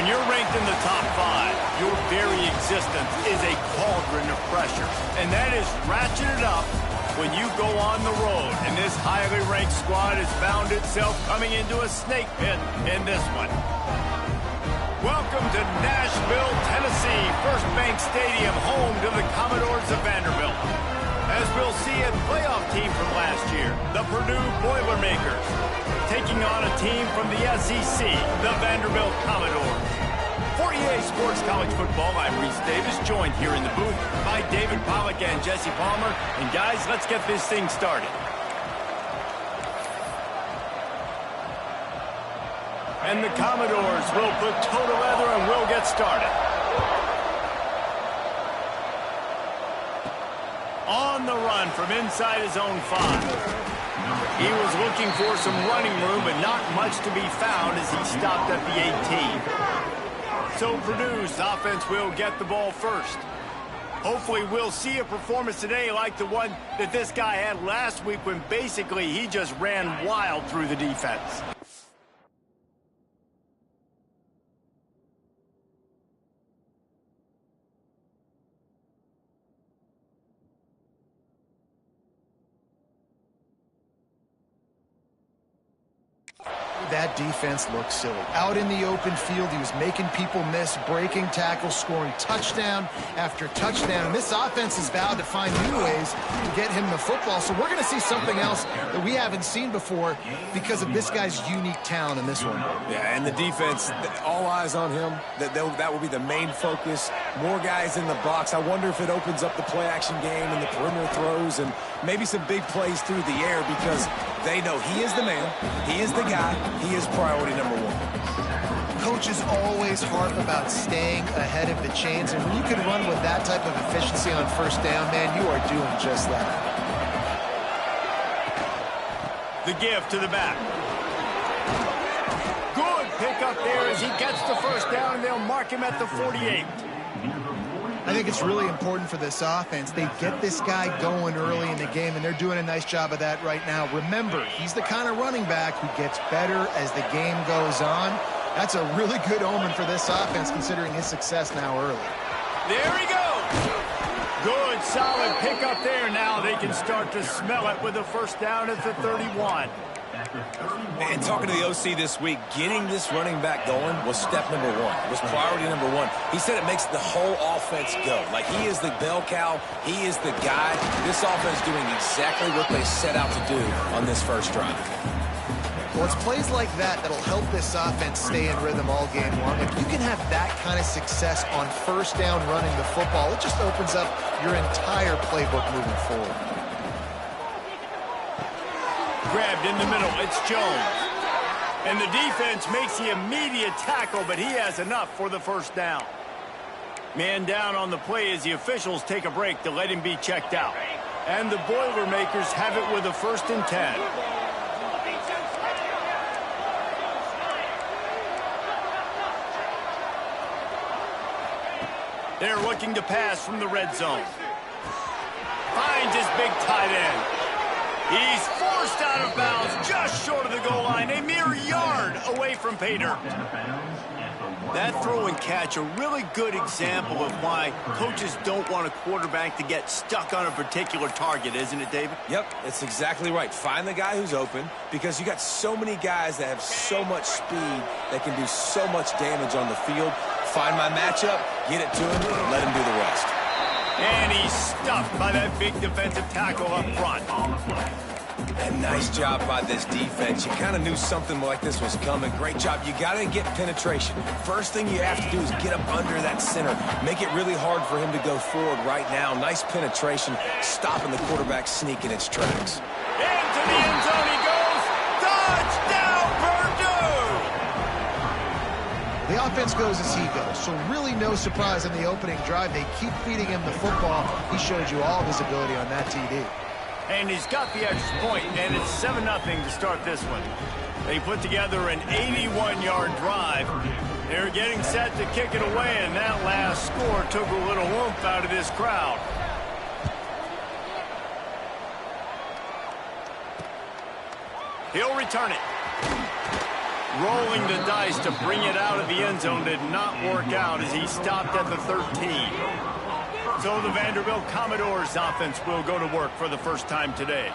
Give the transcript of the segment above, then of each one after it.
When you're ranked in the top 5, your very existence is a cauldron of pressure. And that is ratcheted up when you go on the road. And this highly ranked squad has found itself coming into a snake pit in this one. Welcome to Nashville, Tennessee, First Bank Stadium, home to the Commodores of Vanderbilt. As we'll see, a playoff team from last year, the Purdue Boilermakers, taking on a team from the SEC, the Vanderbilt Commodores. For EA Sports College Football, I'm Reese Davis, joined here in the booth by David Pollack and Jesse Palmer. And guys, let's get this thing started. And the Commodores will put toe to leather and we'll get started. On the run from inside his own 5. He was looking for some running room, but not much to be found as he stopped at the 18. So Purdue's offense will get the ball first. Hopefully we'll see a performance today like the one that this guy had last week when basically he just ran wild through the defense. That defense looked silly. Out in the open field, he was making people miss, breaking tackles, scoring touchdown after touchdown. And this offense has vowed to find new ways to get him the football. So we're going to see something else that we haven't seen before because of this guy's unique talent in this one. Yeah, and the defense, all eyes on him. That will be the main focus. More guys in the box. I wonder if it opens up the play-action game and the perimeter throws and maybe some big plays through the air because they know he is the man, he is the guy, he is priority number 1. Coaches always harp about staying ahead of the chains, and when you can run with that type of efficiency on first down, man, you are doing just that. The give to the back. Good pick up there as he gets the first down, and they'll mark him at the 48. I think it's really important for this offense. They get this guy going early in the game, and they're doing a nice job of that right now. Remember, he's the kind of running back who gets better as the game goes on. That's a really good omen for this offense, considering his success now early. There he goes. Good, solid pick up there. Now they can start to smell it with a first down at the 31. And talking to the OC this week, getting this running back going was step number 1, was priority number 1. He said it makes the whole offense go. Like, he is the bell cow, he is the guy. This offense doing exactly what they set out to do on this first drive. Well, it's plays like that that'll help this offense stay in rhythm all game long. If you can have that kind of success on first down running the football, it just opens up your entire playbook moving forward. Grabbed in the middle, it's Jones. And the defense makes the immediate tackle, but he has enough for the first down. Man down on the play as the officials take a break to let him be checked out. And the Boilermakers have it with a 1st and 10. They're looking to pass from the red zone. Finds his big tight end. He's forced out of bounds just short of the goal line, a mere yard away from pay dirt. That throw and catch, a really good example of why coaches don't want a quarterback to get stuck on a particular target, isn't it, David? Yep, it's exactly right. Find the guy who's open because you got so many guys that have so much speed that can do so much damage on the field. Find my matchup, get it to him, and let him do the rest. And he's stuffed by that big defensive tackle up front. And nice job by this defense. You kind of knew something like this was coming. Great job. You got to get penetration. First thing you have to do is get up under that center. Make it really hard for him to go forward right now. Nice penetration, stopping the quarterback sneak in its tracks. Into the end zone he goes. Touchdown, Purdue! The offense goes as he goes, so really no surprise in the opening drive. They keep feeding him the football. He showed you all of his ability on that TD. And he's got the extra point, and it's 7-0 to start this one. They put together an 81-yard drive. They're getting set to kick it away, and that last score took a little oomph out of this crowd. He'll return it. Rolling the dice to bring it out of the end zone did not work out as he stopped at the 13. So the Vanderbilt Commodores offense will go to work for the first time today.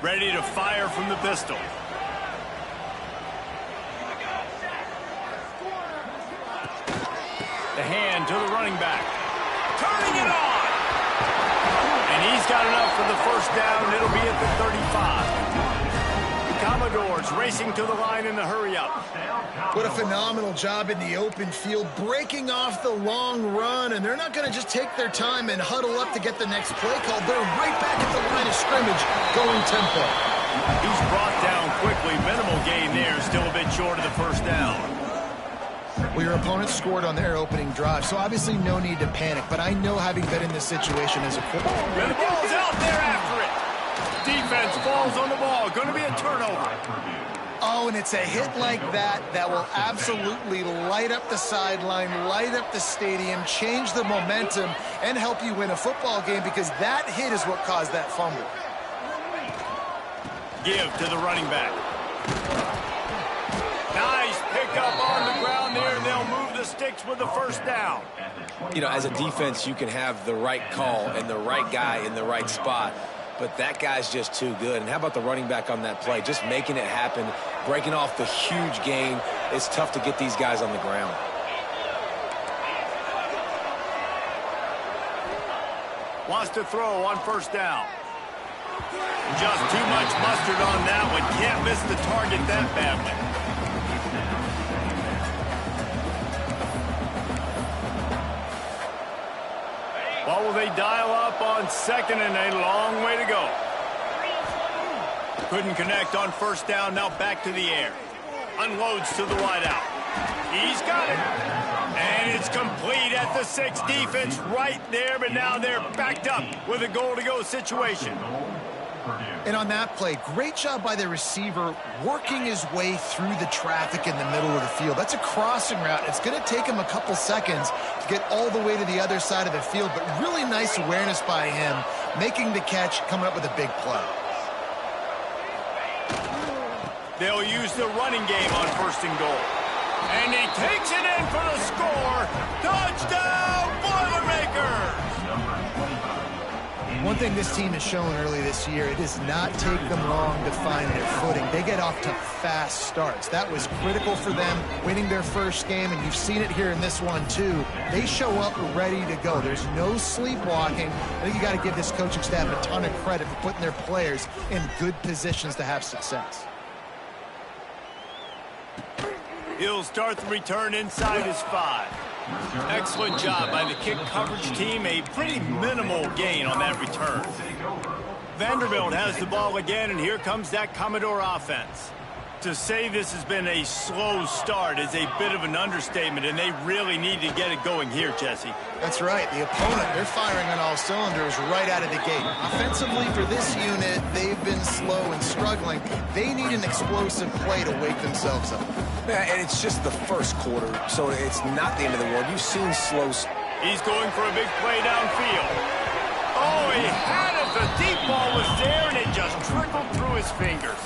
Ready to fire from the pistol. The hand to the running back. Turning it on! And he's got enough for the first down. It'll be at the 35. The Commodores racing to the line in the hurry-up. What a phenomenal job in the open field, breaking off the long run, and they're not going to just take their time and huddle up to get the next play called. They're right back at the line of scrimmage, going tempo. He's brought down quickly. Minimal gain there, still a bit short of the first down. Well, your opponent scored on their opening drive, so obviously no need to panic, but I know having been in this situation as a quarterback. And the ball's out there after it. Defense falls on the ball. Going to be a turnover. Oh, and it's a hit like that that will absolutely light up the sideline, light up the stadium, change the momentum, and help you win a football game because that hit is what caused that fumble. Give to the running back. Nice pickup on the ground there, and they'll move the sticks with the first down. You know, as a defense, you can have the right call and the right guy in the right spot, but that guy's just too good. And how about the running back on that play? Just making it happen, breaking off the huge gain. It's tough to get these guys on the ground. Wants to throw on first down. Just too much mustard on that one. Can't miss the target that badly. What will they dial up on second and a long way to go? Couldn't connect on first down. Now back to the air. Unloads to the wideout. He's got it. And it's complete at the 6. Defense right there, but now they're backed up with a goal-to-go situation. And on that play, great job by the receiver working his way through the traffic in the middle of the field. That's a crossing route. It's going to take him a couple seconds to get all the way to the other side of the field, but really nice awareness by him, making the catch, coming up with a big play. They'll use the running game on first and goal. And he takes it in for the score. Touchdown, Boilermakers! One thing this team has shown early this year, it does not take them long to find their footing. They get off to fast starts. That was critical for them, winning their first game, and you've seen it here in this one too. They show up ready to go. There's no sleepwalking. I think you got to give this coaching staff a ton of credit for putting their players in good positions to have success. He'll start the return inside his 5. Excellent job by the kick coverage team. A pretty minimal gain on that return. Vanderbilt has the ball again, and here comes that Commodore offense. To say this has been a slow start is a bit of an understatement, and they really need to get it going here, Jesse. That's right. The opponent, they're firing on all cylinders right out of the gate. Offensively for this unit, they've been slow and struggling. They need an explosive play to wake themselves up. Yeah, and it's just the first quarter, so it's not the end of the world. You've seen slow. He's going for a big play downfield. Oh, he had it. The deep ball was there, and it just trickled through his fingers.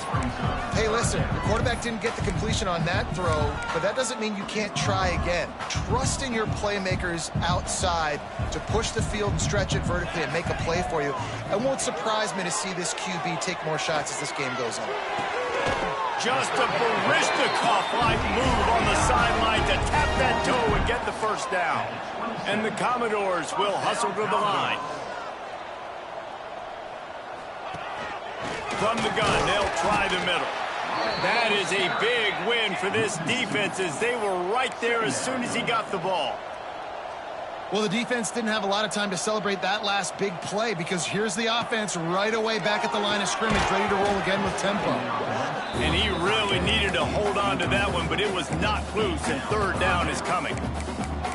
Hey, listen, the quarterback didn't get the completion on that throw, but that doesn't mean you can't try again. Trust in your playmakers outside to push the field and stretch it vertically and make a play for you. It won't surprise me to see this QB take more shots as this game goes on. Just a Barishnikov-like move on the sideline to tap that toe and get the first down. And the Commodores will hustle to the line. From the gun, they'll try the middle. That is a big win for this defense as they were right there as soon as he got the ball. Well, the defense didn't have a lot of time to celebrate that last big play because here's the offense right away back at the line of scrimmage, ready to roll again with tempo. And he really needed to hold on to that one, but it was not loose, and third down is coming.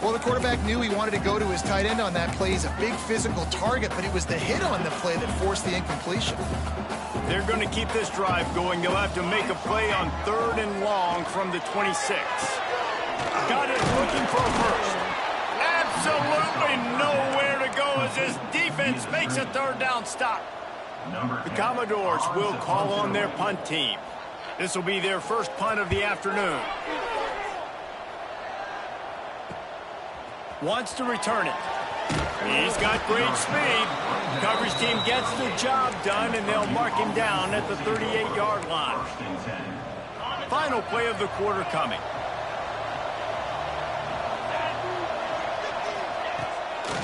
Well, the quarterback knew he wanted to go to his tight end on that play. He's a big physical target, but it was the hit on the play that forced the incompletion. They're going to keep this drive going. They'll have to make a play on 3rd and long from the 26. Got it, looking for a first. Absolutely nowhere to go as this defense makes a 3rd down stop. The Commodores will call on their punt team. This will be their first punt of the afternoon. Wants to return it. He's got great speed. Coverage team gets the job done, and they'll mark him down at the 38-yard line. Final play of the quarter coming.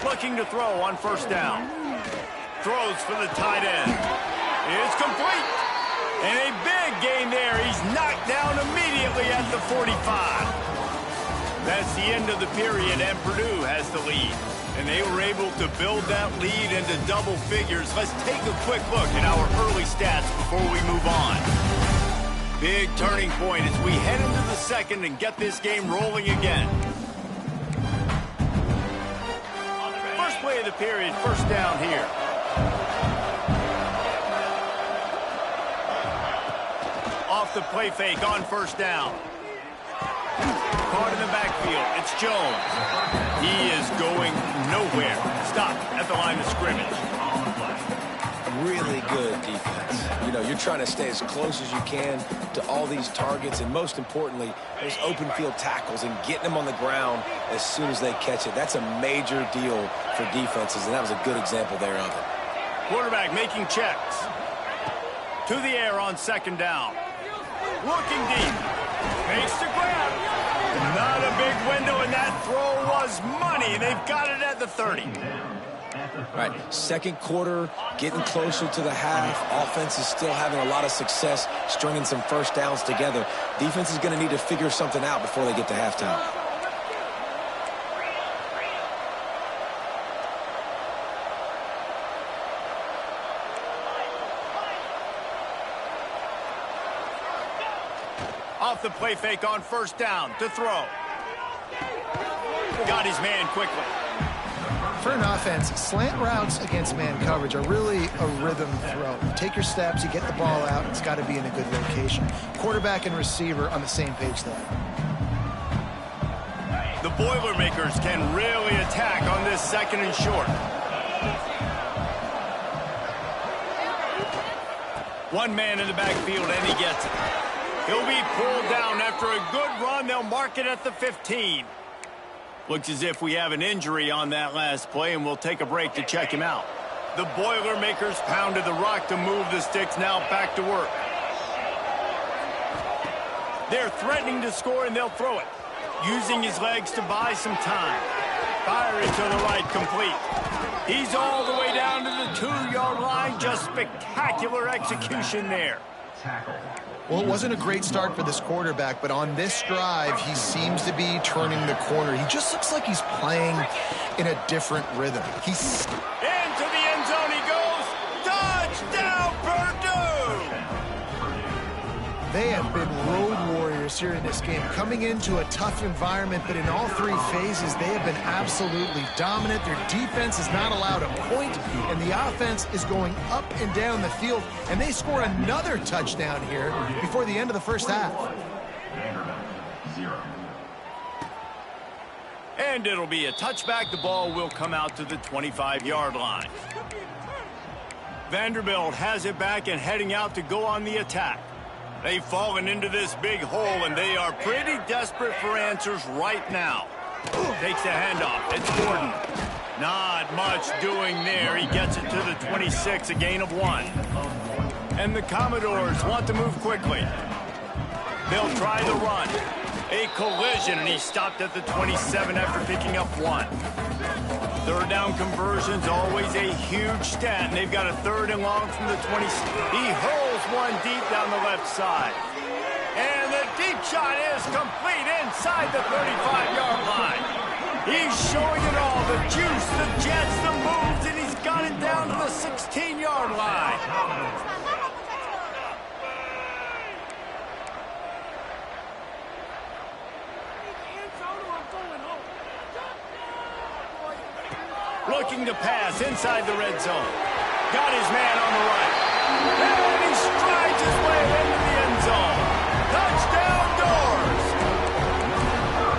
Looking to throw on 1st down. Throws for the tight end. It's complete. And a big gain there. He's knocked down immediately at the 45. That's the end of the period, and Purdue has the lead. And they were able to build that lead into double figures. Let's take a quick look at our early stats before we move on. Big turning point as we head into the second and get this game rolling again. First play of the period, 1st down here. Off the play fake on 1st down. Caught in the backfield. It's Jones. He is going nowhere. Stop at the line of scrimmage. Really good defense. You know, you're trying to stay as close as you can to all these targets, and most importantly, those open field tackles and getting them on the ground as soon as they catch it. That's a major deal for defenses, and that was a good example there of it. Quarterback making checks. To the air on 2nd down. Looking deep. Makes the grab. Not a big window, and that throw was money. They've got it at the 30. All right, 2nd quarter, getting closer to the half. Offense is still having a lot of success stringing some 1st downs together. Defense is going to need to figure something out before they get to halftime. Off the play fake on 1st down to throw. Got his man quickly. For an offense, slant routes against man coverage are really a rhythm throw. You take your steps, you get the ball out, it's got to be in a good location. Quarterback and receiver on the same page there. The Boilermakers can really attack on this 2nd and short. One man in the backfield, and he gets it. He'll be pulled down after a good run. They'll mark it at the 15. Looks as if we have an injury on that last play, and we'll take a break to check him out. The Boilermakers pounded the rock to move the sticks. Now back to work. They're threatening to score, and they'll throw it. Using his legs to buy some time. Fire it to the right, complete. He's all the way down to the 2-yard line. Just spectacular execution there. Well, it wasn't a great start for this quarterback, but on this drive, he seems to be turning the corner. He just looks like he's playing in a different rhythm. He's into the end zone he goes. Touchdown, Purdue! They have been road warriors here in this game, coming into a tough environment, but in all 3 phases, they have been absolutely dominant. Their defense is not allowed a point, and the offense is going up and down the field, and they score another touchdown here before the end of the 1st half. And it'll be a touchback. The ball will come out to the 25-yard line. Vanderbilt has it back and heading out to go on the attack. They've fallen into this big hole, and they are pretty desperate for answers right now. Takes the handoff. It's Gordon. Not much doing there. He gets it to the 26, a gain of 1. And the Commodores want to move quickly. They'll try the run. A collision, and he stopped at the 27 after picking up 1. 3rd down conversion's always a huge stat, and they've got a 3rd and long from the 20. He hurls one deep down the left side. And the deep shot is complete inside the 35-yard line. He's showing it all, the juice, the jets, the moves, and he's got it down to the 16-yard line. looking to pass inside the red zone. Got his man on the right. And he strides his way into the end zone. Touchdown doors!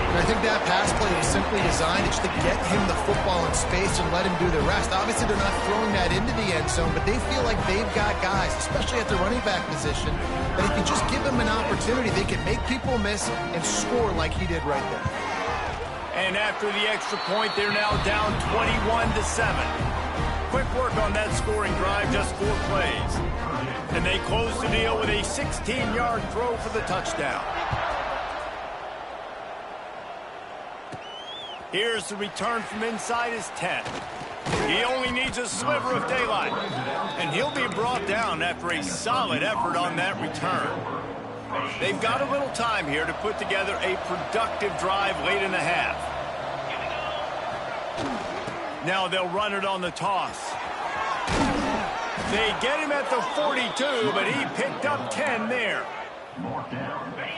And I think that pass play is simply designed just to get him the football in space and let him do the rest. Obviously, they're not throwing that into the end zone, but they feel like they've got guys, especially at the running back position, that if you just give them an opportunity, they can make people miss and score like he did right there. And after the extra point, they're now down 21-7. Quick work on that scoring drive, just 4 plays. And they close the deal with a 16-yard throw for the touchdown. Here's the return from inside his 10. He only needs a sliver of daylight. And he'll be brought down after a solid effort on that return. They've got a little time here to put together a productive drive late in the half. Now they'll run it on the toss. They get him at the 42, but he picked up 10 there.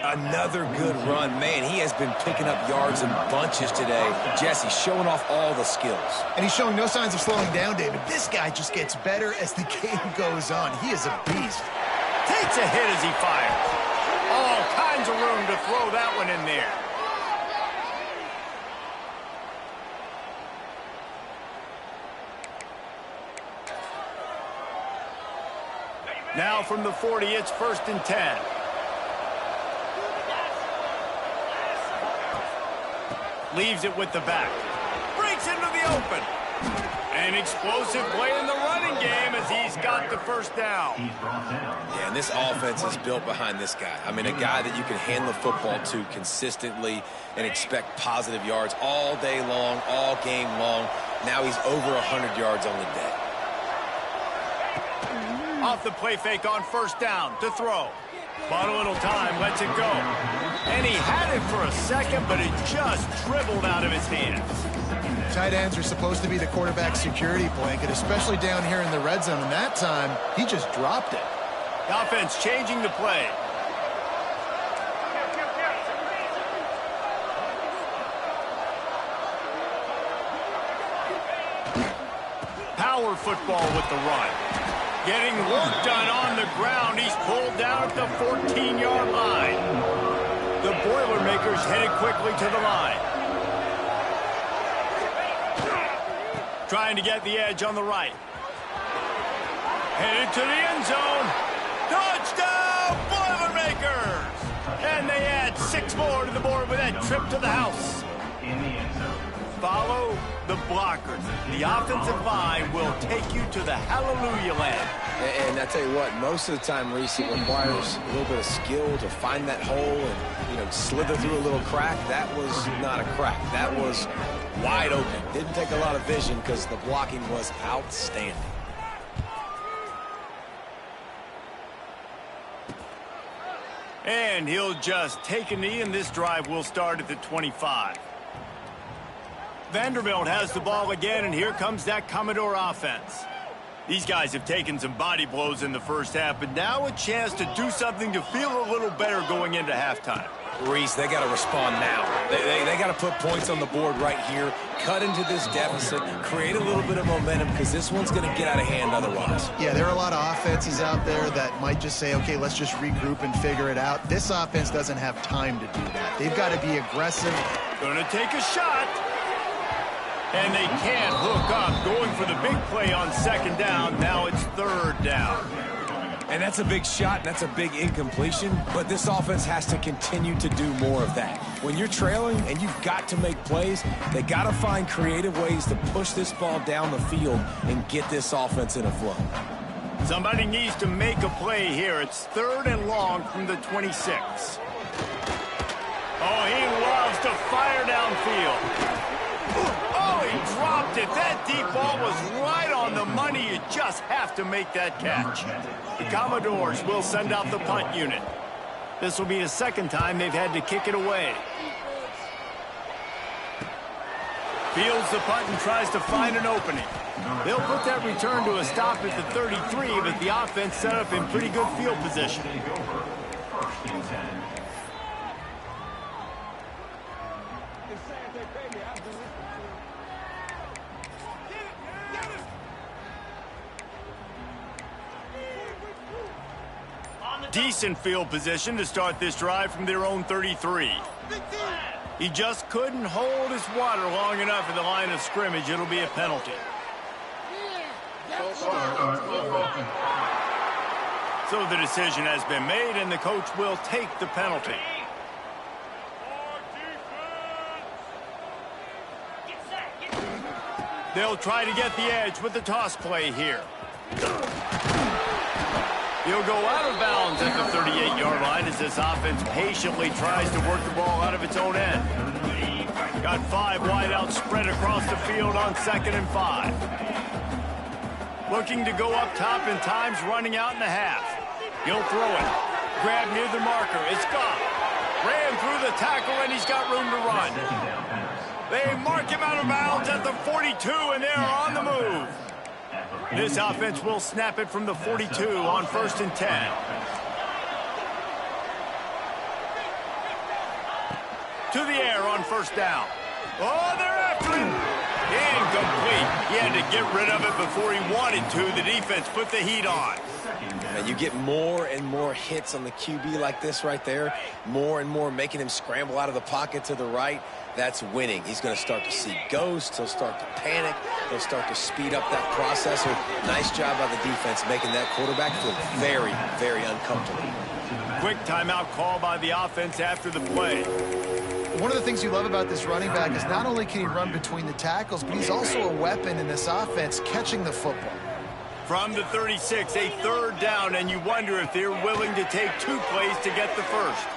Another good run. Man, he has been picking up yards in bunches today. Jesse showing off all the skills. And he's showing no signs of slowing down, David. This guy just gets better as the game goes on. He is a beast. Takes a hit as he fires. All kinds of room to throw that one in there. Now from the 40, it's 1st and 10. Leaves it with the back. Breaks into the open. An explosive play in the running game as he's got the first down. Yeah, and this offense is built behind this guy. I mean, a guy that you can hand the football to consistently and expect positive yards all day long, all game long. Now he's over 100 yards on the day. Off the play fake on 1st down to throw. Bought a little time, lets it go. And he had it for a second, but it just dribbled out of his hands. Tight ends are supposed to be the quarterback's security blanket, especially down here in the red zone. And that time, he just dropped it. The offense changing the play. Power football with the run. Getting work done on the ground. He's pulled down at the 14-yard line. The Boilermakers headed quickly to the line. Trying to get the edge on the right. Headed to the end zone. Touchdown, Boilermakers! And they add 6 more to the board with that trip to the house. Follow the blockers. The offensive line will take you to the hallelujah land. And I tell you what, most of the time, Reese, it requires a little bit of skill to find that hole and, slither through a little crack. That was not a crack. That was wide open. Didn't take a lot of vision because the blocking was outstanding. And he'll just take a knee, and this drive will start at the 25. Vanderbilt has the ball again, and here comes that Commodore offense. These guys have taken some body blows in the first half, but now a chance to do something to feel a little better going into halftime. Reese, they got to respond now. They got to put points on the board right here, cut into this deficit, create a little bit of momentum because this one's going to get out of hand otherwise. Yeah, there are a lot of offenses out there that might just say, okay, let's just regroup and figure it out. This offense doesn't have time to do that. They've got to be aggressive. Going to take a shot. And they can't hook up. Going for the big play on 2nd down. Now it's 3rd down. And that's a big shot, and that's a big incompletion, but this offense has to continue to do more of that. When you're trailing and you've got to make plays, they got to find creative ways to push this ball down the field and get this offense in a flow. Somebody needs to make a play here. It's 3rd and long from the 26. Oh, he loves to fire downfield. Oh, he dropped it. That deep ball was right on the money. You just have to make that catch. The Commodores will send out the punt unit. This will be the 2nd time they've had to kick it away. Fields the punt and tries to find an opening. They'll put that return to a stop at the 33, but the offense set up in pretty good field position. Decent field position to start this drive from their own 33. He just couldn't hold his water long enough at the line of scrimmage. It'll be a penalty. So the decision has been made, and the coach will take the penalty. They'll try to get the edge with the toss play here. He'll go out of bounds at the 38-yard line as this offense patiently tries to work the ball out of its own end. Got 5 wideouts spread across the field on 2nd and 5. Looking to go up top, and time's running out in the half. He'll throw it. Grab near the marker. It's gone. Ran through the tackle, and he's got room to run. They mark him out of bounds at the 42, and they're on the move. This offense will snap it from the 42 on 1st and 10. To the air on 1st down. Oh, they're after him. Incomplete. He had to get rid of it before he wanted to. The defense put the heat on. And you get more and more hits on the QB like this right there. More and more making him scramble out of the pocket to the right. That's winning. He's going to start to see ghosts. He'll start to panic. He'll start to speed up that process. Nice job by the defense making that quarterback feel very, very uncomfortable. Quick timeout call by the offense after the play. One of the things you love about this running back is not only can he run between the tackles, but he's also a weapon in this offense catching the football. From the 36, a 3rd down, and you wonder if they're willing to take 2 plays to get the first.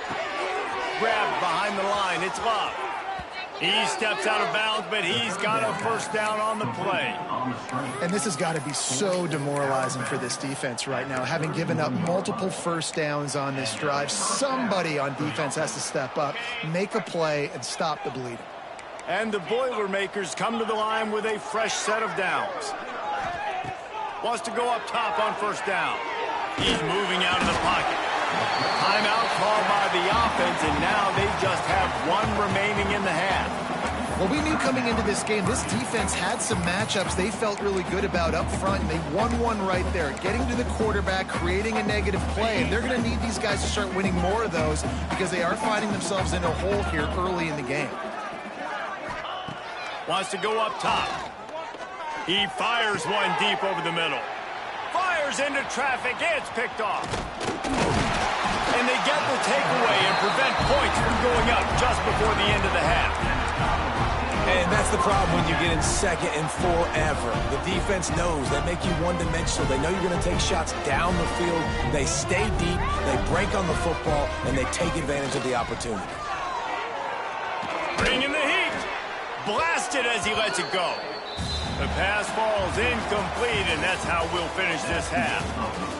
Grabbed behind the line. It's Love. He steps out of bounds, but he's got a 1st down on the play. And this has got to be so demoralizing for this defense right now. Having given up multiple 1st downs on this drive, somebody on defense has to step up, make a play, and stop the bleeding. And the Boilermakers come to the line with a fresh set of downs. Wants to go up top on 1st down. He's moving out of the pocket. Timeout called by the offense, and now they just have 1 remaining in the half. Well, we knew coming into this game, this defense had some matchups they felt really good about up front, and they won one right there, getting to the quarterback, creating a negative play, and they're going to need these guys to start winning more of those because they are finding themselves in a hole here early in the game. Wants to go up top. He fires one deep over the middle. Fires into traffic. It's picked off. And they get the takeaway and prevent points from going up just before the end of the half. And that's the problem when you get in 2nd and forever. The defense knows they make you one-dimensional. They know you're going to take shots down the field. They stay deep, they break on the football, and they take advantage of the opportunity. Bringing the heat. Blasted as he lets it go. The pass falls incomplete, and that's how we'll finish this half.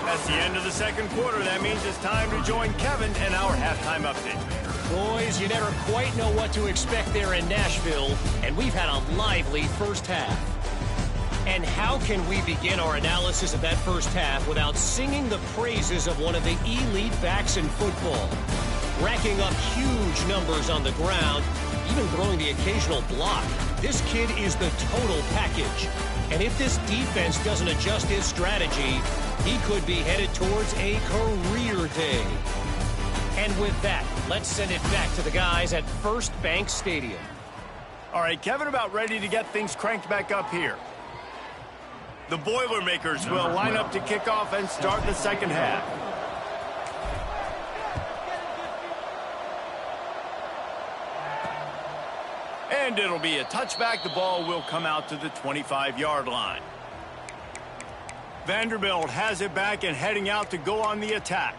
That's the end of the 2nd quarter. That means it's time to join Kevin and our halftime update. Boys, you never quite know what to expect there in Nashville, and we've had a lively 1st half. And how can we begin our analysis of that 1st half without singing the praises of one of the elite backs in football? Racking up huge numbers on the ground, even throwing the occasional block. This kid is the total package. And if this defense doesn't adjust his strategy, he could be headed towards a career day. And with that, let's send it back to the guys at First Bank Stadium. All right, Kevin, about ready to get things cranked back up here. The Boilermakers will line up to kick off and start the 2nd half. And it'll be a touchback. The ball will come out to the 25-yard line. Vanderbilt has it back and heading out to go on the attack.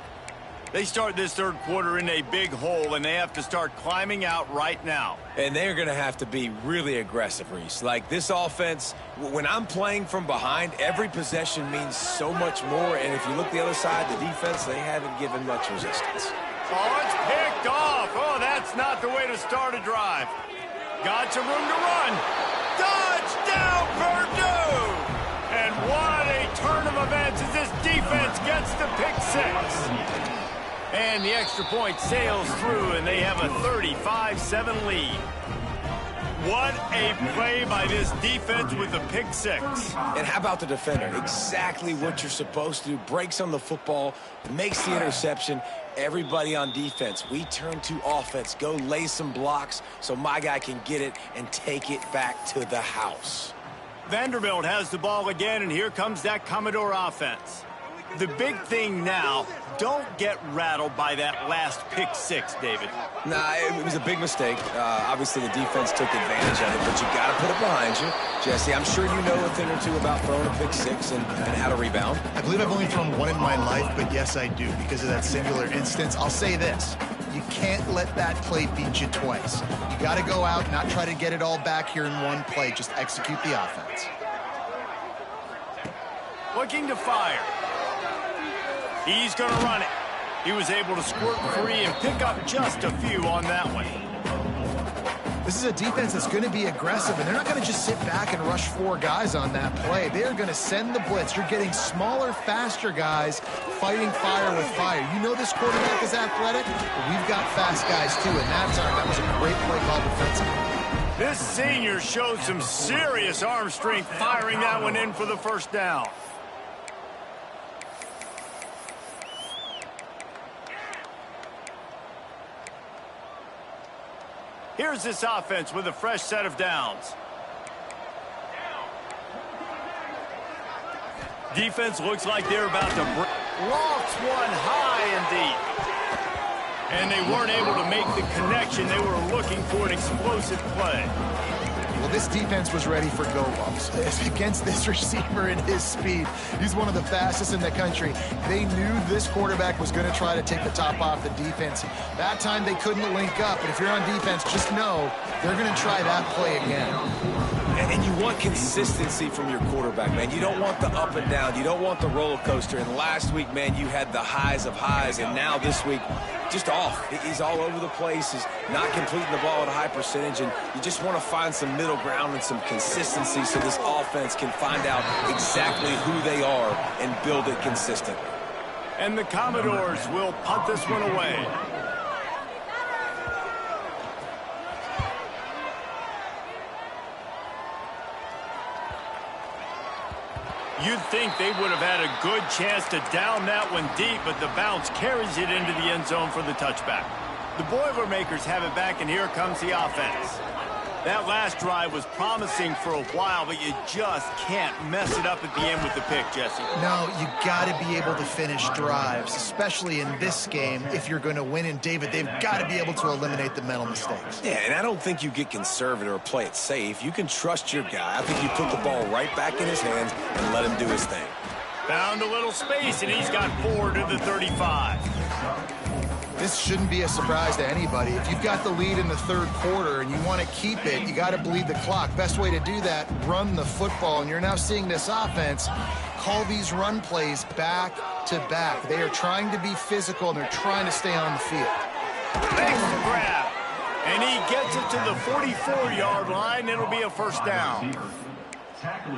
They start this 3rd quarter in a big hole, and they have to start climbing out right now. And they're going to have to be really aggressive, Reese. Like this offense, when I'm playing from behind, every possession means so much more. And if you look the other side, the defense, they haven't given much resistance. Oh, it's picked off. Oh, that's not the way to start a drive. Got some room to run. Touchdown, Purdue! And what a turn of events as this defense gets the pick 6. And the extra point sails through, and they have a 35-7 lead. What a play by this defense with the pick six. And how about the defender? Exactly what you're supposed to do. Breaks on the football, makes the interception. Everybody on defense, we turn to offense. Go lay some blocks so my guy can get it and take it back to the house. Vanderbilt has the ball again, and here comes that Commodore offense. The big thing now, don't get rattled by that last pick six, David. Nah, it was a big mistake. Obviously, the defense took advantage of it, but you got to put it behind you. Jesse, I'm sure you know a thing or two about throwing a pick six and how to rebound. I believe I've only thrown one in my life, but yes, I do because of that singular instance. I'll say this. You can't let that play beat you twice. You got to go out, not try to get it all back here in one play. Just execute the offense. Looking to fire. He's going to run it. He was able to squirt free and pick up just a few on that one. This is a defense that's going to be aggressive, and they're not going to just sit back and rush four guys on that play. They are going to send the blitz. You're getting smaller, faster guys fighting fire with fire. You know this quarterback is athletic, but we've got fast guys too, and that was a great play call defensively. This senior showed some serious arm strength firing that one in for the first down. Here's this offense with a fresh set of downs. Defense looks like they're about to lofts one high and deep. And they weren't able to make the connection. They were looking for an explosive play. Well, this defense was ready for go-bumps. Against this receiver and his speed, he's one of the fastest in the country. They knew this quarterback was going to try to take the top off the defense. That time they couldn't link up, but if you're on defense, just know they're going to try that play again. And you want consistency from your quarterback, man. You don't want the up and down. You don't want the roller coaster. And last week, man, you had the highs of highs, and now this week, just off. He's all over the place. He's not completing the ball at a high percentage, and you just want to find some middle ground and some consistency so this offense can find out exactly who they are and build it consistently. And the Commodores will punt this one away. You'd think they would have had a good chance to down that one deep, but the bounce carries it into the end zone for the touchback. The Boilermakers have it back, and here comes the offense. That last drive was promising for a while, but you just can't mess it up at the end with the pick, Jesse. No, you got to be able to finish drives, especially in this game if you're going to win. And, David, they've got to be able to eliminate the mental mistakes. Yeah, and I don't think you get conservative or play it safe. You can trust your guy. I think you put the ball right back in his hands and let him do his thing. Found a little space, and he's got 4 to the 35. This shouldn't be a surprise to anybody. If you've got the lead in the third quarter and you want to keep it, you got to bleed the clock. Best way to do that, run the football. And you're now seeing this offense call these run plays back to back. They are trying to be physical, and they're trying to stay on the field. Makes the grab. And he gets it to the 44-yard line. It'll be a first down.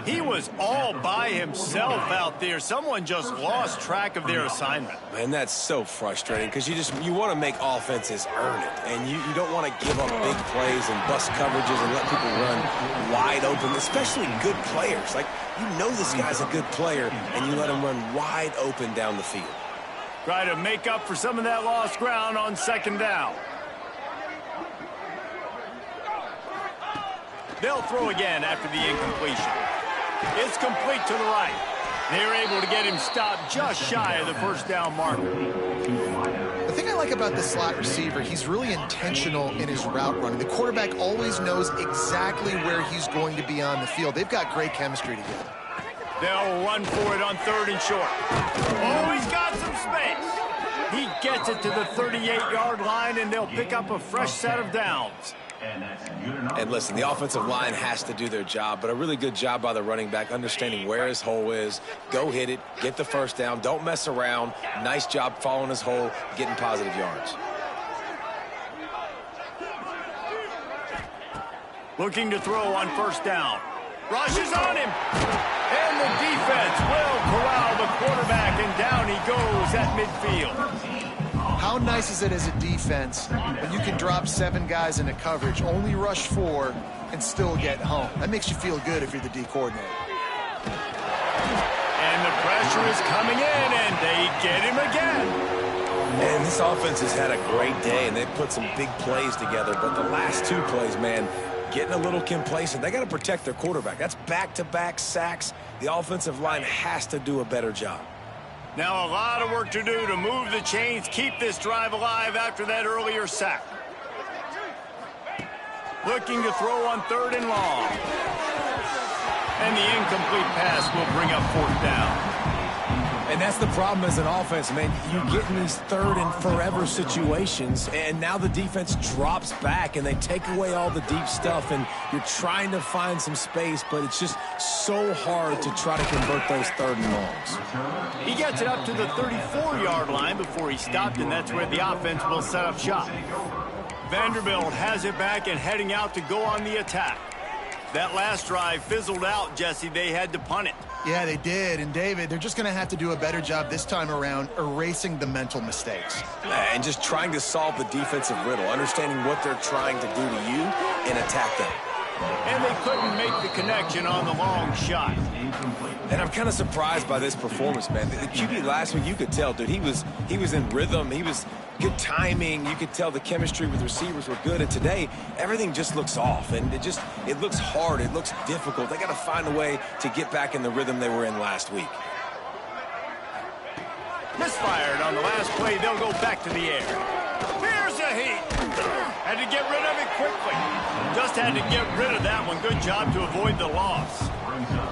He was all by himself out there. Someone just lost track of their assignment. Man, that's so frustrating because you want to make offenses earn it. And you don't want to give up big plays and bust coverages and let people run wide open, especially good players. Like, you know this guy's a good player, and you let him run wide open down the field. Try to make up for some of that lost ground on second down. They'll throw again after the incompletion. It's complete to the right. They're able to get him stopped just shy of the first down marker. The thing I like about the slot receiver, he's really intentional in his route running. The quarterback always knows exactly where he's going to be on the field. They've got great chemistry together. They'll run for it on 3rd and short. Oh, he's got some space. He gets it to the 38-yard line, and they'll pick up a fresh set of downs. And listen, the offensive line has to do their job, but a really good job by the running back understanding where his hole is. Go hit it, get the first down, don't mess around. Nice job following his hole, getting positive yards. Looking to throw on first down. Rushes on him. And the defense will corral the quarterback, and down he goes at midfield. How nice is it as a defense when you can drop 7 guys into coverage, only rush 4, and still get home? That makes you feel good if you're the D coordinator. And the pressure is coming in, and they get him again. Man, this offense has had a great day, and they've put some big plays together. But the last 2 plays, man, getting a little complacent. They got to protect their quarterback. That's back-to-back sacks. The offensive line has to do a better job. Now a lot of work to do to move the chains, keep this drive alive after that earlier sack. Looking to throw on 3rd and long. And the incomplete pass will bring up 4th down. And that's the problem as an offense, man. You get in these 3rd and forever situations, and now the defense drops back, and they take away all the deep stuff, and you're trying to find some space, but it's just so hard to try to convert those 3rd and longs. He gets it up to the 34-yard line before he stopped, and that's where the offense will set up shop. Vanderbilt has it back and heading out to go on the attack. That last drive fizzled out, Jesse. They had to punt it. Yeah, they did. And, David, they're just going to have to do a better job this time around erasing the mental mistakes. And just trying to solve the defensive riddle, understanding what they're trying to do to you and attack them. And they couldn't make the connection on the long shot. And I'm kind of surprised by this performance, man. The QB last week, you could tell, dude, he was in rhythm. He was good timing. You could tell the chemistry with receivers were good. And today, everything just looks off. And it looks hard. It looks difficult. They got to find a way to get back in the rhythm they were in last week. Misfired on the last play. They'll go back to the air. Here's a heat. Had to get rid of it quickly. Just had to get rid of that one. Good job to avoid the loss.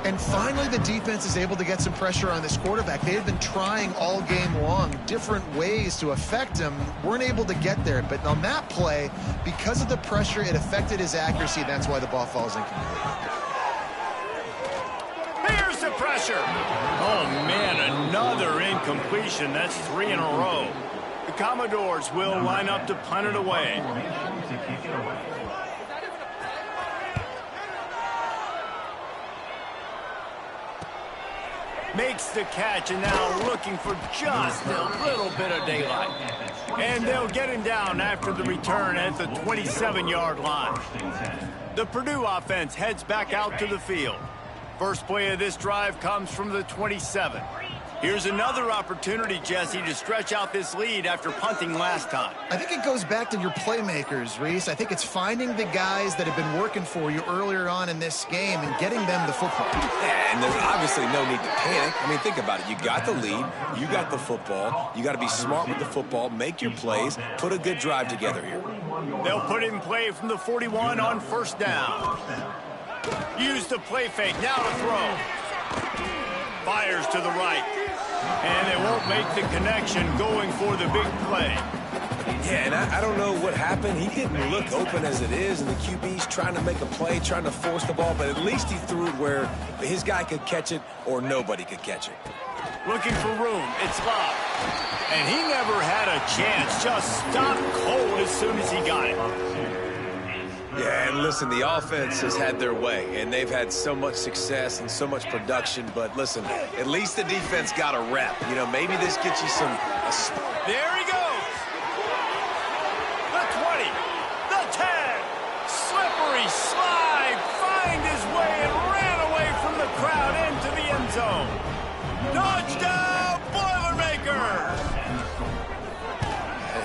And finally, the defense is able to get some pressure on this quarterback. They had been trying all game long different ways to affect him. Weren't able to get there. But on that play, because of the pressure, it affected his accuracy. That's why the ball falls incomplete. Here's the pressure. Oh, man, another incompletion. That's 3 in a row. The Commodores will line up to punt it away. Makes the catch, and now looking for just a little bit of daylight. And they'll get him down after the return at the 27-yard line. The Purdue offense heads back out to the field. First play of this drive comes from the 27. Here's another opportunity, Jesse, to stretch out this lead after punting last time. I think it goes back to your playmakers, Reese. I think it's finding the guys that have been working for you earlier on in this game and getting them the football. Yeah, and there's obviously no need to panic. I mean, think about it. You got the lead. You got the football. You got to be smart with the football, make your plays, put a good drive together here. They'll put in play from the 41 on 1st down. Use the play fake. Now to throw. Fires to the right. And they won't make the connection going for the big play. Yeah, and I don't know what happened. He didn't look open as it is, and the QB's trying to make a play, trying to force the ball, but at least he threw it where his guy could catch it or nobody could catch it. Looking for room. It's Love. And he never had a chance. Just stopped cold as soon as he got it. Yeah, and listen, the offense has had their way, and they've had so much success and so much production. But listen, at least the defense got a rep. You know, maybe this gets you some. There he goes. The 20, the 10, slippery slide, find his way and ran away from the crowd into the end zone. Touchdown, Boilermakers!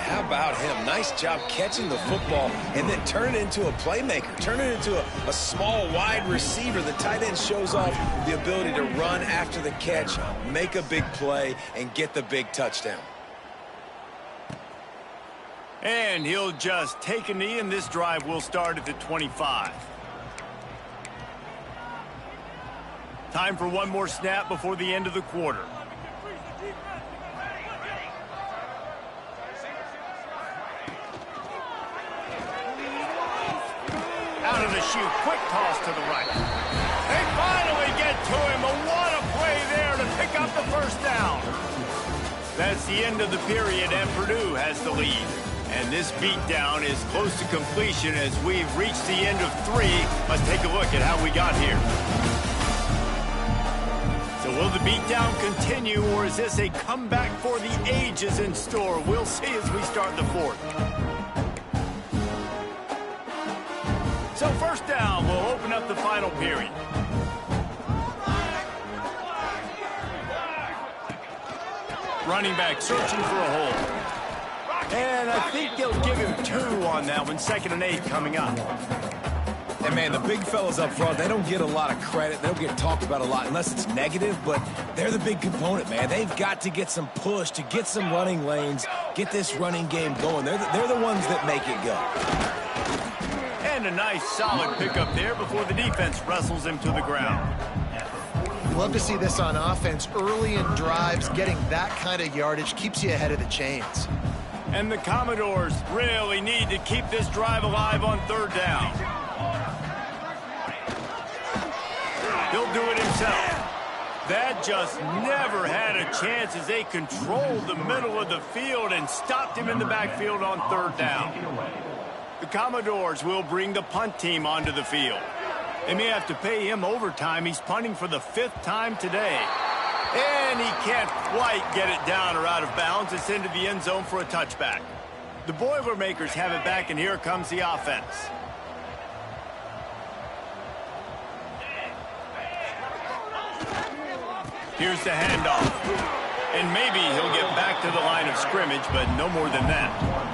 How about him? Nice job catching the football and then turn it into a playmaker. Turn it into a small wide receiver. The tight end shows off the ability to run after the catch, make a big play, and get the big touchdown. And he'll just take a knee, and this drive will start at the 25. Time for one more snap before the end of the quarter. Out of the chute, quick toss to the right. They finally get to him. What a play there to pick up the 1st down. That's the end of the period, and Purdue has the lead. And this beatdown is close to completion as we've reached the end of 3. Let's take a look at how we got here. So will the beatdown continue, or is this a comeback for the ages in store? We'll see as we start the fourth. So first down, we'll open up the final period. Running back searching for a hole. And I think they'll give him 2 on that one. 2nd and 8 coming up. And, man, the big fellas up front, they don't get a lot of credit. They don't get talked about a lot unless it's negative, but they're the big component, man. They've got to get some push, to get some running lanes, get this running game going. They're the ones that make it go. And a nice, solid pickup there before the defense wrestles him to the ground. You love to see this on offense. Early in drives, getting that kind of yardage keeps you ahead of the chains. And the Commodores really need to keep this drive alive on 3rd down. He'll do it himself. That just never had a chance as they controlled the middle of the field and stopped him in the backfield on 3rd down. The Commodores will bring the punt team onto the field. They may have to pay him overtime. He's punting for the 5th time today. And he can't quite get it down or out of bounds. It's into the end zone for a touchback. The Boilermakers have it back, and here comes the offense. Here's the handoff. And maybe he'll get back to the line of scrimmage, but no more than that.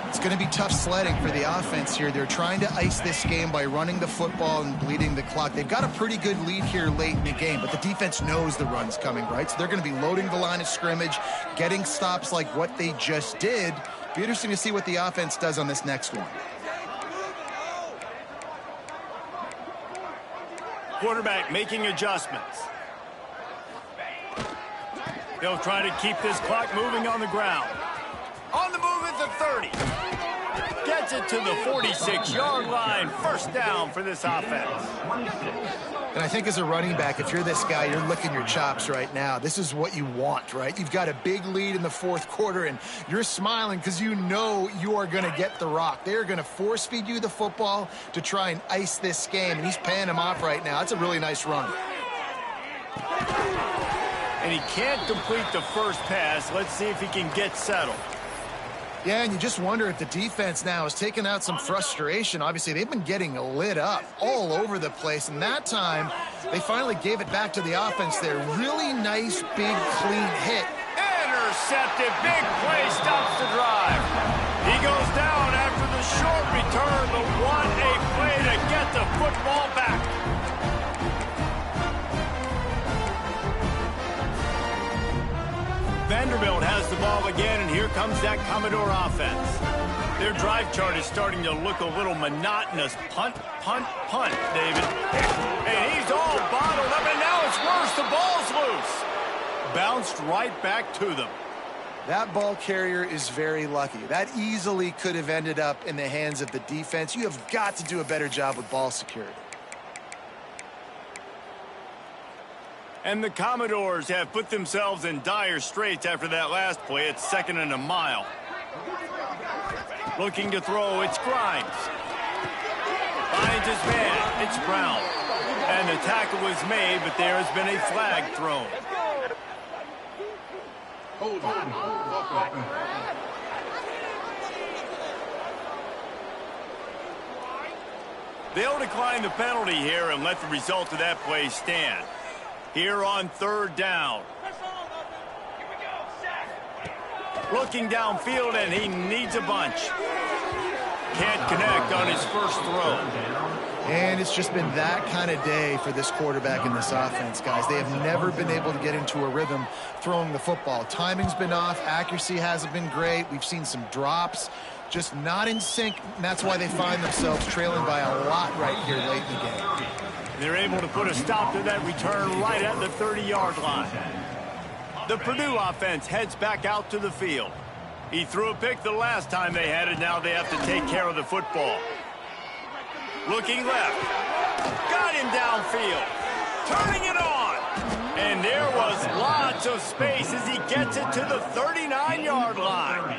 It's going to be tough sledding for the offense here. They're trying to ice this game by running the football and bleeding the clock. They've got a pretty good lead here late in the game, but the defense knows the run's coming, right? So they're going to be loading the line of scrimmage, getting stops like what they just did. Be interesting to see what the offense does on this next one. Quarterback making adjustments. They'll try to keep this clock moving on the ground. On the move at the 30. Gets it to the 46-yard line. 1st down for this offense. And I think as a running back, if you're this guy, you're licking your chops right now. This is what you want, right? You've got a big lead in the 4th quarter, and you're smiling because you know you are going to get the rock. They're going to force feed you the football to try and ice this game, and he's paying him off right now. That's a really nice run. And he can't complete the first pass. Let's see if he can get settled. Yeah, and you just wonder if the defense now is taking out some frustration. Obviously, they've been getting lit up all over the place, and that time they finally gave it back to the offense there. Really nice, big, clean hit. Intercepted. Big play stops the drive. He goes down after the short return, but what a play to get the football back. Vanderbilt has the ball again, and here comes that Commodore offense. Their drive chart is starting to look a little monotonous. Punt, punt, punt, David. And he's all bottled up, and now it's worse. The ball's loose. Bounced right back to them. That ball carrier is very lucky. That easily could have ended up in the hands of the defense. You have got to do a better job with ball security. And the Commodores have put themselves in dire straits after that last play. It's 2nd and a mile. Looking to throw, it's Grimes. Finds his man, it's Brown. And the tackle was made, but there has been a flag thrown. They'll decline the penalty here and let the result of that play stand. Here on 3rd down. Looking downfield, and he needs a bunch. Can't connect on his first throw. And it's just been that kind of day for this quarterback in this offense, guys. They have never been able to get into a rhythm throwing the football. Timing's been off. Accuracy hasn't been great. We've seen some drops. Just not in sync, and that's why they find themselves trailing by a lot right here late in the game. They're able to put a stop to that return right at the 30-yard line. The Purdue offense heads back out to the field. He threw a pick the last time they had it. Now they have to take care of the football. Looking left. Got him downfield. Turning it on. And there was lots of space as he gets it to the 39-yard line.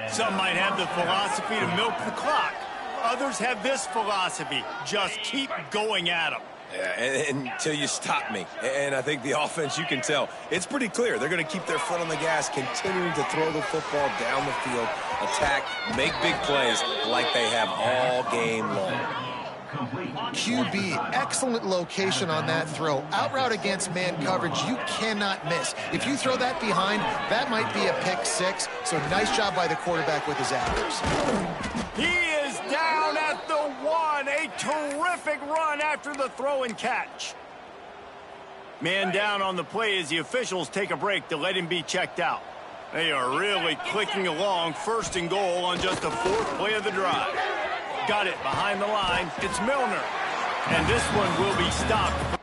Some might have the philosophy to milk the clock. Others have this philosophy. Just keep going at them. Yeah, until you stop me. And I think the offense, you can tell, it's pretty clear. They're going to keep their foot on the gas, continuing to throw the football down the field, attack, make big plays like they have all game long. QB, excellent location on that throw. Out route against man coverage, you cannot miss. If you throw that behind, that might be a pick six. So nice job by the quarterback with his accuracy. He is down at the 1. A terrific run after the throw and catch. Man down on the play as the officials take a break to let him be checked out. They are really clicking along, 1st and goal on just the 4th play of the drive. Got it behind the line. It's Milner. And this one will be stopped.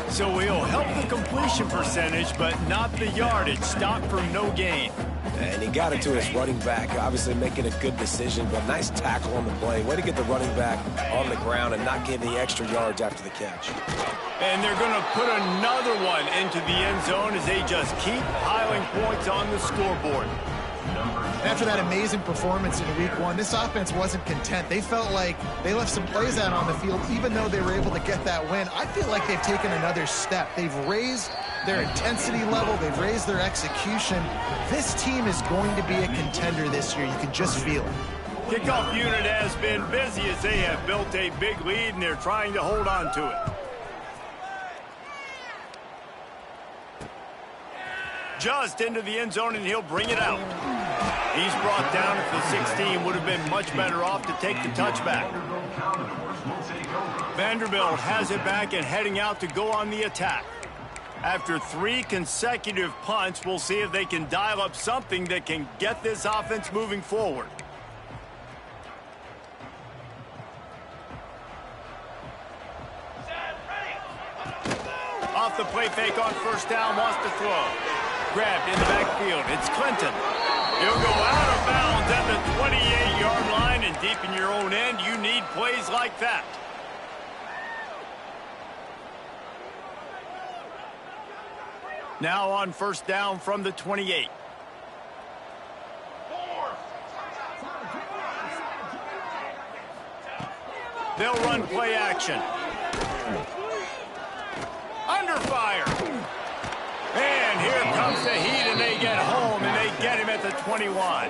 So he'll help the completion percentage, but not the yardage. Stopped for no gain. And he got it to his running back, obviously making a good decision, but nice tackle on the play. Way to get the running back on the ground and not give the extra yards after the catch. And they're going to put another one into the end zone as they just keep piling points on the scoreboard. After that amazing performance in week 1, this offense wasn't content. They felt like they left some plays out on the field, even though they were able to get that win. I feel like they've taken another step. They've raised their intensity level. They've raised their execution. This team is going to be a contender this year. You can just feel it. Kickoff unit has been busy as they have built a big lead, and they're trying to hold on to it. Just into the end zone, and he'll bring it out. He's brought down at the 16. Would have been much better off to take the touchback. Vanderbilt has it back and heading out to go on the attack. After 3 consecutive punts, we'll see if they can dial up something that can get this offense moving forward. Off the play fake on 1st down, wants to throw. Grabbed in the backfield. It's Clinton. He'll go out of bounds at the 28-yard line, and deep in your own end, you need plays like that. Now on 1st down from the 28. They'll run play action. Under fire. And here comes the heat, and they get home, and they get him at the 21.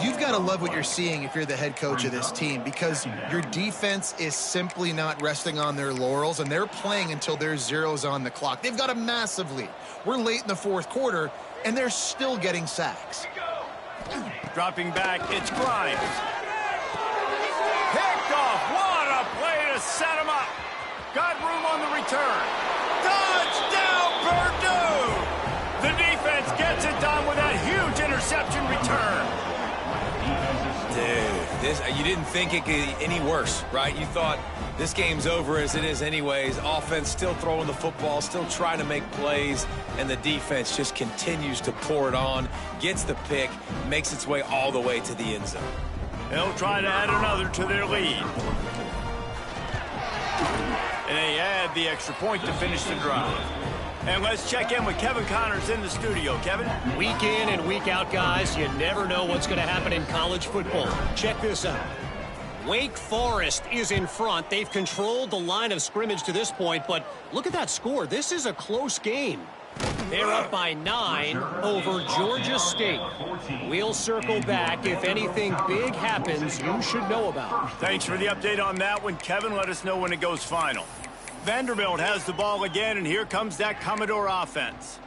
You've got to love what you're seeing if you're the head coach of this team, because your defense is simply not resting on their laurels, and they're playing until there's zeros on the clock. They've got a massive lead. We're late in the 4th quarter, and they're still getting sacks. Dropping back, it's Grimes. Picked off. What a play to set him up. Got room on the return. Touchdown, Purdue! The defense gets it done with that huge interception return. Dude, you didn't think it could get any worse, right? You thought this game's over as it is anyways. Offense still throwing the football, still trying to make plays, and the defense just continues to pour it on, gets the pick, makes its way all the way to the end zone. They'll try to add another to their lead. And they add the extra point to finish the drive. And let's check in with Kevin Connors in the studio. Kevin? Week in and week out, guys, you never know what's going to happen in college football. Check this out. Wake Forest is in front. They've controlled the line of scrimmage to this point, but look at that score. This is a close game. They're up by 9 over Georgia State. We'll circle back. If anything big happens, you should know about it. Thanks for the update on that one, Kevin. Let us know when it goes final. Vanderbilt has the ball again, and here comes that Commodore offense.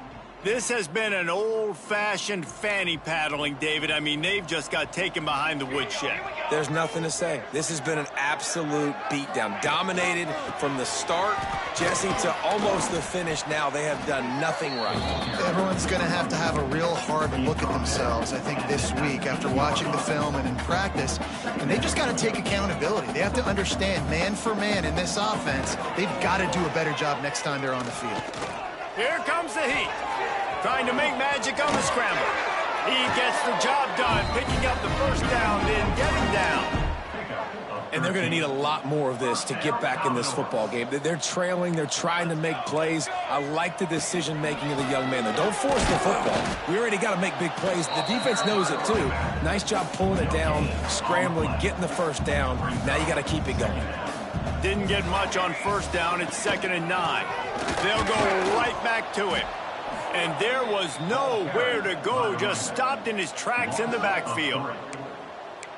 This has been an old-fashioned fanny paddling, David. I mean, they've just got taken behind the woodshed. There's nothing to say. This has been an absolute beatdown. Dominated from the start, Jesse, to almost the finish now. They have done nothing right. Everyone's going to have a real hard look at themselves, I think, this week after watching the film and in practice. And they just got to take accountability. They have to understand, man for man in this offense, they've got to do a better job next time they're on the field. Here comes the heat. Trying to make magic on the scramble. He gets the job done, picking up the first down, then getting down. And they're going to need a lot more of this to get back in this football game. They're trailing. They're trying to make plays. I like the decision-making of the young man, though. Don't force the football. We already got to make big plays. The defense knows it, too. Nice job pulling it down, scrambling, getting the first down. Now you got to keep it going. Didn't get much on first down. It's 2nd and 9. They'll go right back to it. And there was nowhere to go. Just stopped in his tracks in the backfield.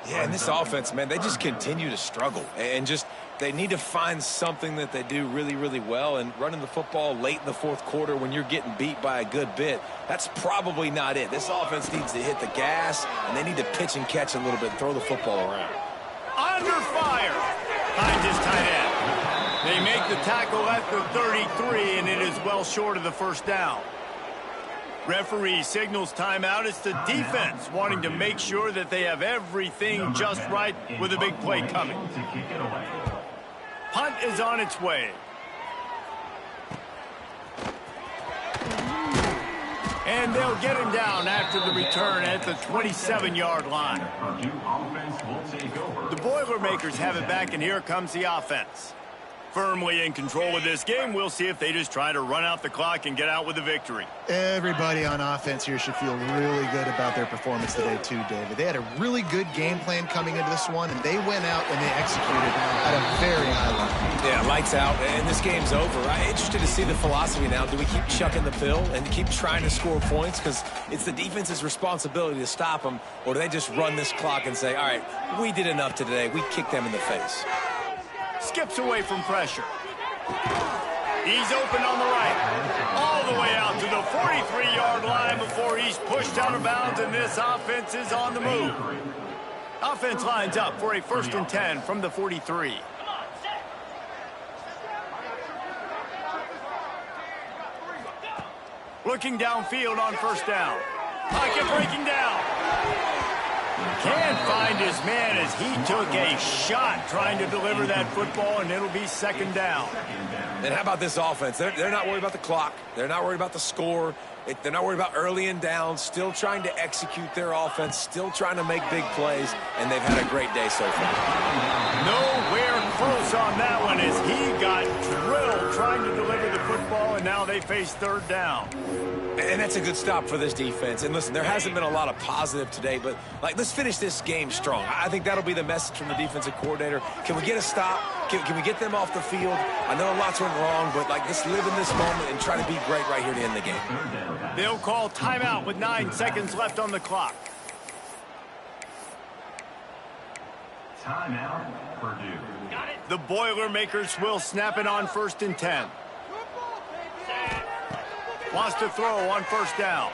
Yeah, and this offense, man, they just continue to struggle. And just they need to find something that they do really, really well. And running the football late in the fourth quarter when you're getting beat by a good bit, that's probably not it. This offense needs to hit the gas, and they need to pitch and catch a little bit and throw the football around. Under fire. Finds his tight end. They make the tackle at the 33, and it is well short of the first down. Referee signals timeout. It's the defense wanting to make sure that they have everything just right with a big play coming. Punt is on its way. And they'll get him down after the return at the 27-yard line. The Boilermakers have it back, and here comes the offense. Firmly in control of this game. We'll see if they just try to run out the clock and get out with a victory. Everybody on offense here should feel really good about their performance today too, David. They had a really good game plan coming into this one, and they went out and they executed at a very high level. Yeah, lights out, and this game's over. I'm interested to see the philosophy now. Do we keep chucking the pill and keep trying to score points because it's the defense's responsibility to stop them, or do they just run this clock and say, all right, we did enough today. We kicked them in the face. Skips away from pressure. He's open on the right. All the way out to the 43-yard line before he's pushed out of bounds, and this offense is on the move. Offense lines up for a 1st and 10 from the 43. Looking downfield on first down. Pocket breaking down. Can't find his man as he took a shot trying to deliver that football, and it'll be 2nd down. And how about this offense? They're not worried about the clock. They're not worried about the score. They're not worried about early and down. Still trying to execute their offense. Still trying to make big plays, and they've had a great day so far. Nowhere close on that one as he got drilled trying to deliver the football, and now they face 3rd down. And that's a good stop for this defense. And listen, there hasn't been a lot of positive today, but let's finish this game strong. I think that'll be the message from the defensive coordinator. Can we get a stop? Can we get them off the field? I know lots went wrong, but let's live in this moment and try to be great right here to end the game. They'll call timeout with 9 seconds left on the clock. Timeout, Purdue. The Boilermakers will snap it on 1st and 10. Wants to throw on first down.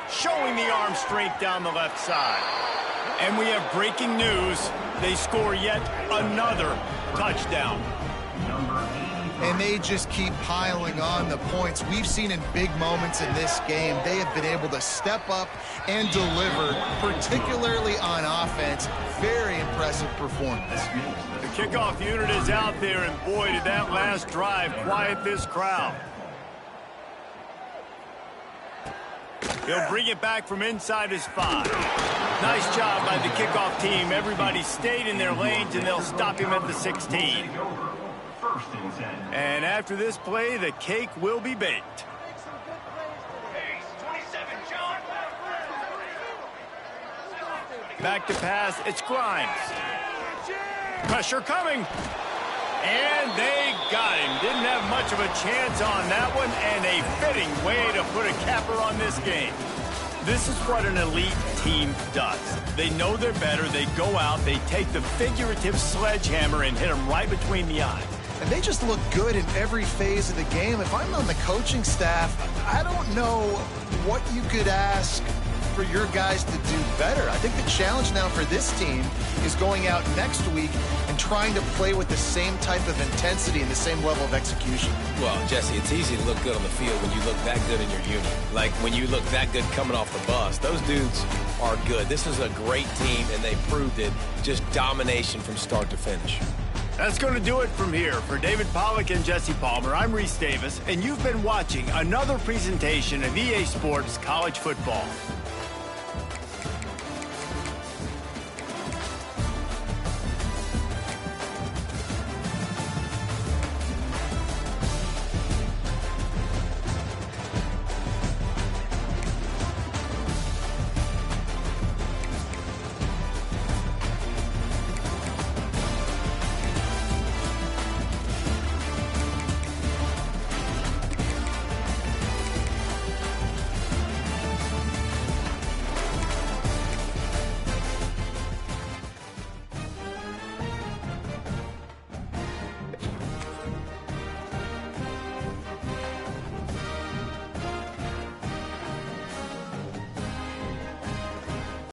Showing the arm strength down the left side. And we have breaking news. They score yet another touchdown. And they just keep piling on the points. We've seen in big moments in this game, they have been able to step up and deliver, particularly on offense. Very impressive performance. The kickoff unit is out there, and boy, did that last drive quiet this crowd. He'll bring it back from inside his 5. Nice job by the kickoff team. Everybody stayed in their lanes, and they'll stop him at the 16. And after this play, the cake will be baked. Back to pass, it's Grimes. Pressure coming. And they got him. Didn't have much of a chance on that one, and a fitting way to put a capper on this game. This is what an elite team does. They know they're better. They go out, they take the figurative sledgehammer and hit them right between the eyes. And they just look good in every phase of the game. If I'm on the coaching staff, I don't know what you could ask for your guys to do better. I think the challenge now for this team is going out next week and trying to play with the same type of intensity and the same level of execution. Well, Jesse, it's easy to look good on the field when you look that good in your unit. Like when you look that good coming off the bus. Those dudes are good. This is a great team, and they proved it. Just domination from start to finish. That's going to do it from here. For David Pollack and Jesse Palmer, I'm Reese Davis, and you've been watching another presentation of EA Sports College Football.